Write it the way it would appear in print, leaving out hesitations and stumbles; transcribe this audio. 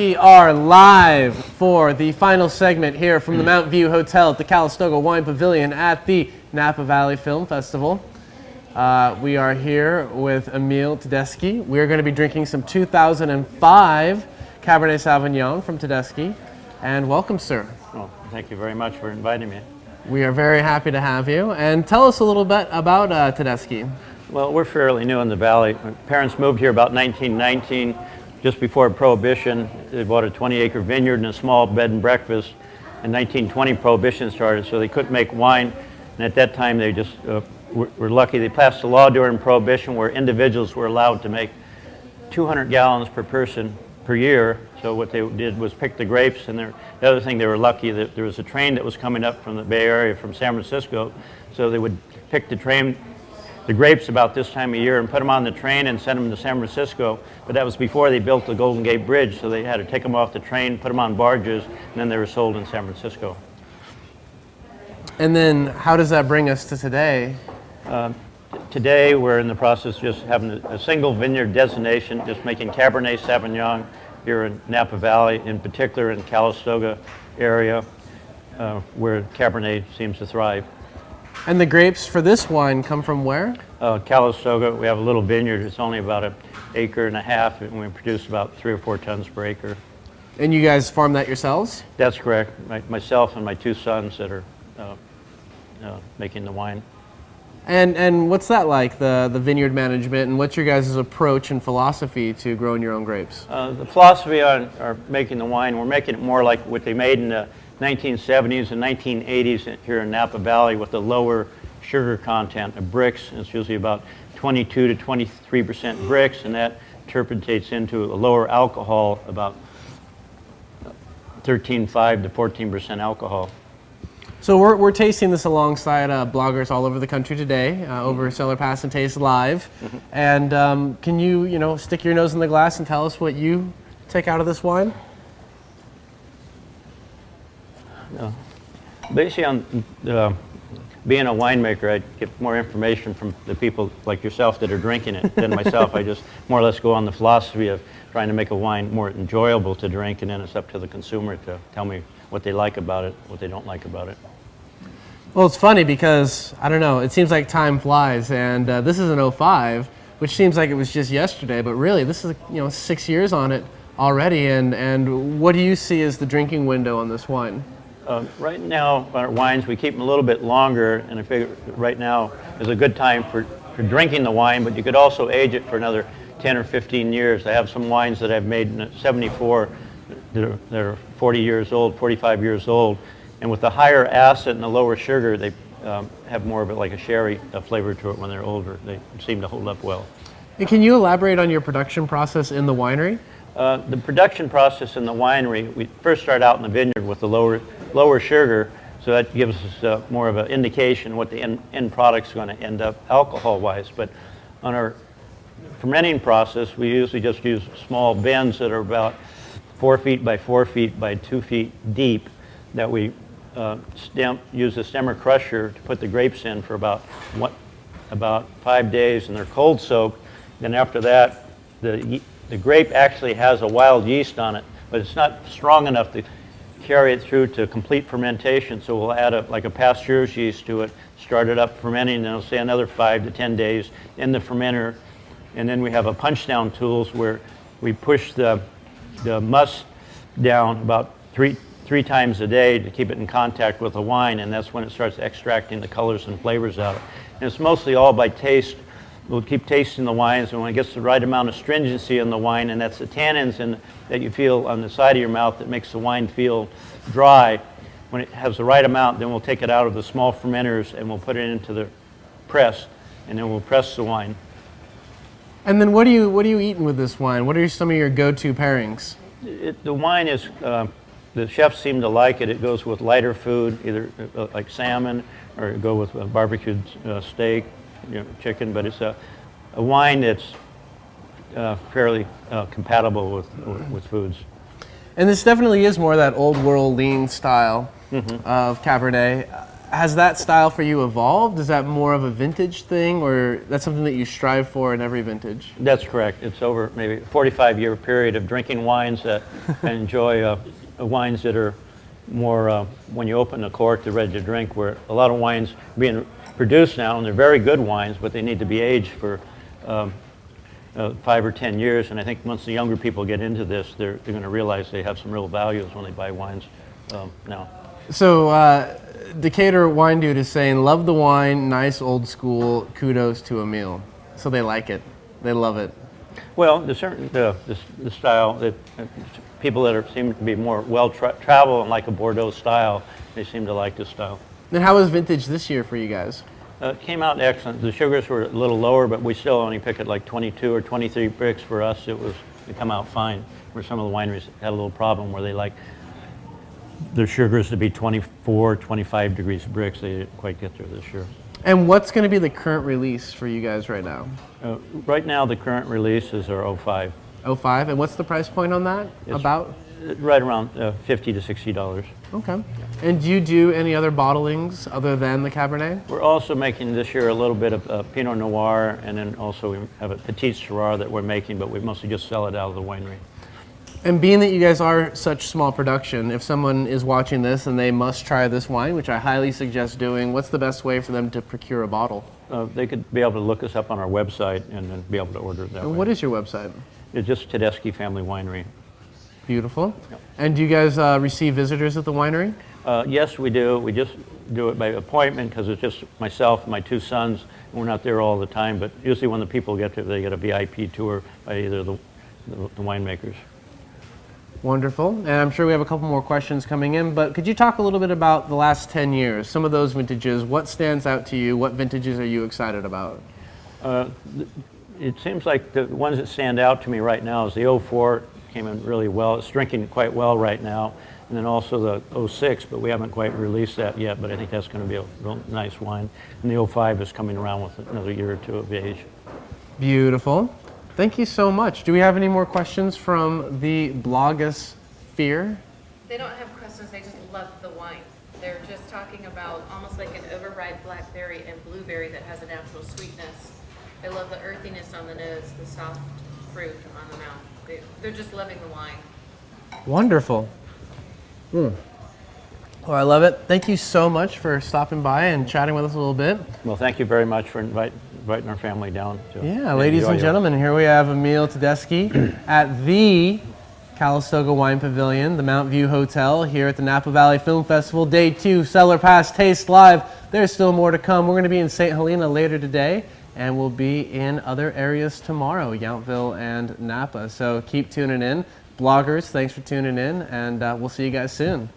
We are live for the final segment here from the Mount View Hotel at the Calistoga Wine Pavilion at the Napa Valley Film Festival. We are here with Emil Tedesci. We're going to be drinking some 2005 Cabernet Sauvignon from Tedesci. And welcome, sir. Well, thank you very much for inviting me. We are very happy to have you. And tell us a little bit about Tedesci. Well, we're fairly new in the valley. My parents moved here about 1919, just before Prohibition. They bought a 20-acre vineyard and a small bed and breakfast. In 1920, Prohibition started, so they couldn't make wine. And at that time, they just were lucky. They passed a law during Prohibition where individuals were allowed to make 200 gallons per person per year. So what they did was pick the grapes, and the other thing, they were lucky that there was a train that was coming up from the Bay Area from San Francisco. So they would pick the grapes about this time of year and put them on the train and send them to San Francisco. But that was before they built the Golden Gate Bridge, so they had to take them off the train, put them on barges, and then they were sold in San Francisco. And then how does that bring us to today? Today we're in the process of just having a single vineyard designation, just making Cabernet Sauvignon here in Napa Valley, in particular in Calistoga area, where Cabernet seems to thrive. And the grapes for this wine come from where? Calistoga. We have a little vineyard. It's only about an acre and a half, and we produce about 3 or 4 tons per acre. And you guys farm that yourselves? That's correct. Myself and my 2 sons that are making the wine. And what's that like, the vineyard management, and what's your guys' approach and philosophy to growing your own grapes? The philosophy on making the wine, we're making it more like what they made in the 1970s and 1980s here in Napa Valley, with the lower sugar content of bricks. It's usually about 22 to 23% bricks, and that interpretates into a lower alcohol, about 13.5 to 14% alcohol. So we're tasting this alongside bloggers all over the country today, over CellarPass and Taste Live. Mm-hmm. And can you stick your nose in the glass and tell us what you take out of this wine? Basically, on being a winemaker, I get more information from the people like yourself that are drinking it than myself. I just more or less go on the philosophy of trying to make a wine more enjoyable to drink, and then it's up to the consumer to tell me what they like about it, what they don't like about it. Well, it's funny because, I don't know, it seems like time flies, and this is an 05, which seems like it was just yesterday, but really this is 6 years on it already, and what do you see as the drinking window on this wine? Right now, our wines, we keep them a little bit longer, and I figure right now is a good time for drinking the wine, but you could also age it for another 10 or 15 years. I have some wines that I've made in 74 that are 40 years old, 45 years old, and with the higher acid and the lower sugar, they have more of it like a sherry flavor to it when they're older. They seem to hold up well. And can you elaborate on your production process in the winery? The production process in the winery, we first start out in the vineyard with the lower sugar, so that gives us more of an indication what the end product's going to end up alcohol-wise. But on our fermenting process, we usually just use small bins that are about 4 feet by 4 feet by 2 feet deep, that we use a stemmer crusher to put the grapes in for about 5 days, and they're cold soaked. Then after that, the grape actually has a wild yeast on it, but it's not strong enough to carry it through to complete fermentation, so we'll add a Pasteur's yeast to it, start it up fermenting, and it'll stay another 5 to 10 days in the fermenter. And then we have a punch down tools where we push the must down about three times a day to keep it in contact with the wine, and that's when it starts extracting the colors and flavors out. And it's mostly all by taste. We'll keep tasting the wines, and when it gets the right amount of stringency in the wine, and that's the tannins that you feel on the side of your mouth that makes the wine feel dry. When it has the right amount, then we'll take it out of the small fermenters and we'll put it into the press, and then we'll press the wine. And then what are you eating with this wine? What are some of your go-to pairings? The wine is, the chefs seem to like it. It goes with lighter food, either like salmon, or it go with barbecued steak, chicken. But it's a wine that's fairly compatible with foods. And this definitely is more that old world lean style of Cabernet. has that style for you evolved? Is that more of a vintage thing, or that's something that you strive for in every vintage? That's correct. It's over maybe a 45-year period of drinking wines that I enjoy wines that are more, when you open the cork, they're ready to drink, where a lot of wines being produced now, and they're very good wines, but they need to be aged for 5 or 10 years. And I think once the younger people get into this, they're going to realize they have some real values when they buy wines now. So Decatur Wine Dude is saying, love the wine, nice old school, kudos to Emil. So they like it. They love it. Well, the style that people that seem to be more well-traveled and like a Bordeaux style, they seem to like this style. And how was vintage this year for you guys? It came out excellent. The sugars were a little lower, but we still only pick at like 22 or 23 bricks. For us, it come out fine. Where some of the wineries had a little problem where they like their sugars to be 24, 25 degrees bricks. They didn't quite get there this year. And what's going to be the current release for you guys right now? Right now, the current release is our 05. 05, and what's the price point on that? It's about? Right around $50 to $60. Okay. And do you do any other bottlings other than the Cabernet? We're also making this year a little bit of Pinot Noir, and then also we have a Petit Syrah that we're making, but we mostly just sell it out of the winery. And being that you guys are such small production, if someone is watching this and they must try this wine, which I highly suggest doing, what's the best way for them to procure a bottle? They could be able to look us up on our website and then be able to order it that way. And what is your website? It's just Tedesci Family Winery. Beautiful. Yep. And do you guys receive visitors at the winery? Yes, we do. We just do it by appointment because it's just myself and my 2 sons, and we're not there all the time. But usually when the people get there, they get a VIP tour by either the winemakers. Wonderful. And I'm sure we have a couple more questions coming in, but could you talk a little bit about the last 10 years, some of those vintages? What stands out to you? What vintages are you excited about? It seems like the ones that stand out to me right now is the 04 came in really well. It's drinking quite well right now. And then also the 06, but we haven't quite released that yet, but I think that's going to be a real nice wine. And the 05 is coming around with another year or 2 of age. Beautiful. Thank you so much. Do we have any more questions from the blogosphere? They don't have questions, they just love the wine. They're just talking about almost like an overripe blackberry and blueberry that has a natural sweetness. They love the earthiness on the nose, the soft fruit on the mouth. They're just loving the wine. Wonderful. Well, I love it. Thank you so much for stopping by and chatting with us a little bit. Well, thank you very much for inviting our family down. Yeah, ladies and gentlemen, here we have Emil Tedesci at the Calistoga Wine Pavilion, the Mount View Hotel here at the Napa Valley Film Festival, Day 2, CellarPass Taste Live. There's still more to come. We're going to be in St. Helena later today, and we'll be in other areas tomorrow, Yountville and Napa. So keep tuning in. Bloggers, thanks for tuning in, and we'll see you guys soon.